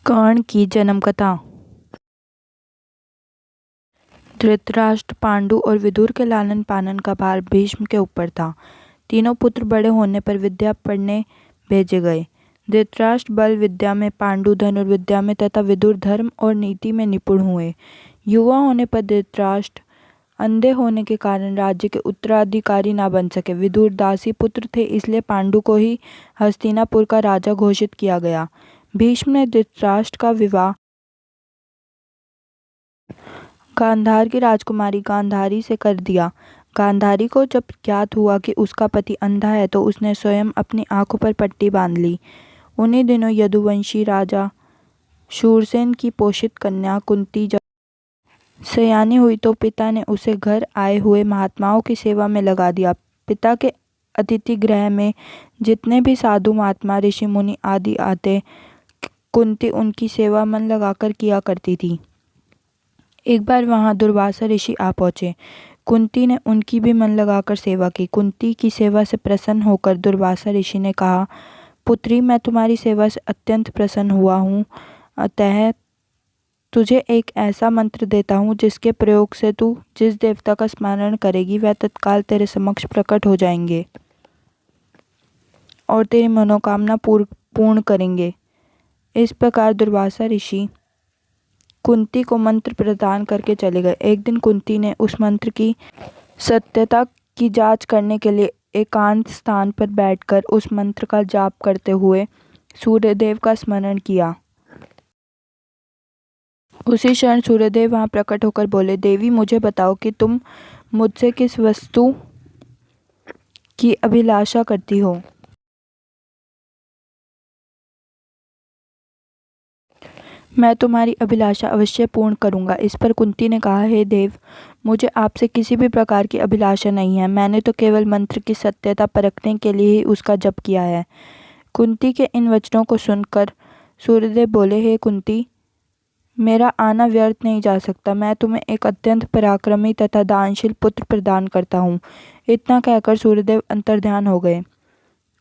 कर्ण की जन्म कथा। धृतराष्ट्र, पांडु और विदुर के लालन पालन का भार भीष्म के ऊपर था। तीनों पुत्र बड़े होने पर विद्या पढ़ने भेजे गए। धृतराष्ट्र बल विद्या में, पांडु धनुर्विद्या में तथा विदुर धर्म और नीति में निपुण हुए। युवा होने पर धृतराष्ट्र अंधे होने के कारण राज्य के उत्तराधिकारी न बन सके। विदुर दासी पुत्र थे, इसलिए पांडु को ही हस्तिनापुर का राजा घोषित किया गया। भीष्म ने धृतराष्ट्र का विवाह गांधार की राजकुमारी गांधारी से कर दिया। गांधारी को जब ज्ञात हुआ कि उसका पति अंधा है तो उसने स्वयं अपनी आंखों पर पट्टी बांध ली। उन्हीं दिनों यदुवंशी राजा शूरसेन की पोषित कन्या कुंती जब सयानी हुई तो पिता ने उसे घर आए हुए महात्माओं की सेवा में लगा दिया। पिता के अतिथि गृह में जितने भी साधु महात्मा ऋषि मुनि आदि आते, कुंती उनकी सेवा मन लगाकर किया करती थी। एक बार वहां दुर्वासा ऋषि आ पहुंचे। कुंती ने उनकी भी मन लगाकर सेवा की। कुंती की सेवा से प्रसन्न होकर दुर्वासा ऋषि ने कहा, पुत्री, मैं तुम्हारी सेवा से अत्यंत प्रसन्न हुआ हूँ, अतः तुझे एक ऐसा मंत्र देता हूँ जिसके प्रयोग से तू जिस देवता का स्मरण करेगी वह तत्काल तेरे समक्ष प्रकट हो जाएंगे और तेरी मनोकामना पूर्ण करेंगे। इस प्रकार दुर्वासा ऋषि कुंती को मंत्र प्रदान करके चले गए। एक दिन कुंती ने उस मंत्र की सत्यता की जांच करने के लिए एकांत स्थान पर बैठकर उस मंत्र का जाप करते हुए सूर्यदेव का स्मरण किया। उसी क्षण सूर्यदेव वहां प्रकट होकर बोले, देवी, मुझे बताओ कि तुम मुझसे किस वस्तु की अभिलाषा करती हो। मैं तुम्हारी अभिलाषा अवश्य पूर्ण करूंगा। इस पर कुंती ने कहा, हे देव, मुझे आपसे किसी भी प्रकार की अभिलाषा नहीं है। मैंने तो केवल मंत्र की सत्यता परखने के लिए ही उसका जप किया है। कुंती के इन वचनों को सुनकर सूर्यदेव बोले, हे कुंती, मेरा आना व्यर्थ नहीं जा सकता। मैं तुम्हें एक अत्यंत पराक्रमी तथा दानशील पुत्र प्रदान करता हूँ। इतना कहकर सूर्यदेव अंतर्ध्यान हो गए।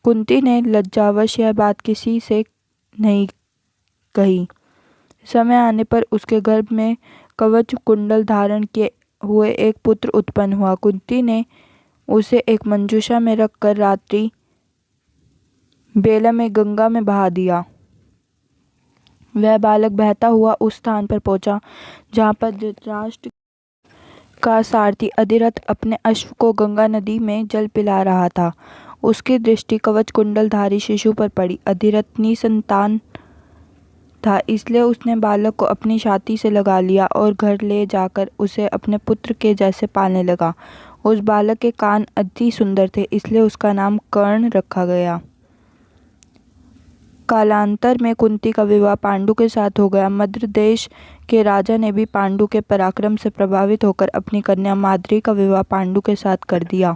कुंती ने लज्जावश यह बात किसी से नहीं कही। समय आने पर उसके गर्भ में कवच कुंडल धारण किए हुए एक पुत्र उत्पन्न हुआ। कुंती ने उसे एक मंजूषा में रखकर रात्रि बेला में गंगा में बहा दिया। वह बालक बहता हुआ उस स्थान पर पहुंचा जहां पर धृतराष्ट्र का सारथी अधिरथ अपने अश्व को गंगा नदी में जल पिला रहा था। उसकी दृष्टि कवच कुंडलधारी शिशु पर पड़ी। अधिरथ निसंतान था, इसलिए उसने बालक को अपनी छाती से लगा लिया और घर ले जाकर उसे अपने पुत्र के जैसे पालने लगा। उस बालक के कान अति सुंदर थे, इसलिए उसका नाम कर्ण रखा गया। कालांतर में कुंती का विवाह पांडु के साथ हो गया। मद्र देश के राजा ने भी पांडु के पराक्रम से प्रभावित होकर अपनी कन्या माद्री का विवाह पांडु के साथ कर दिया।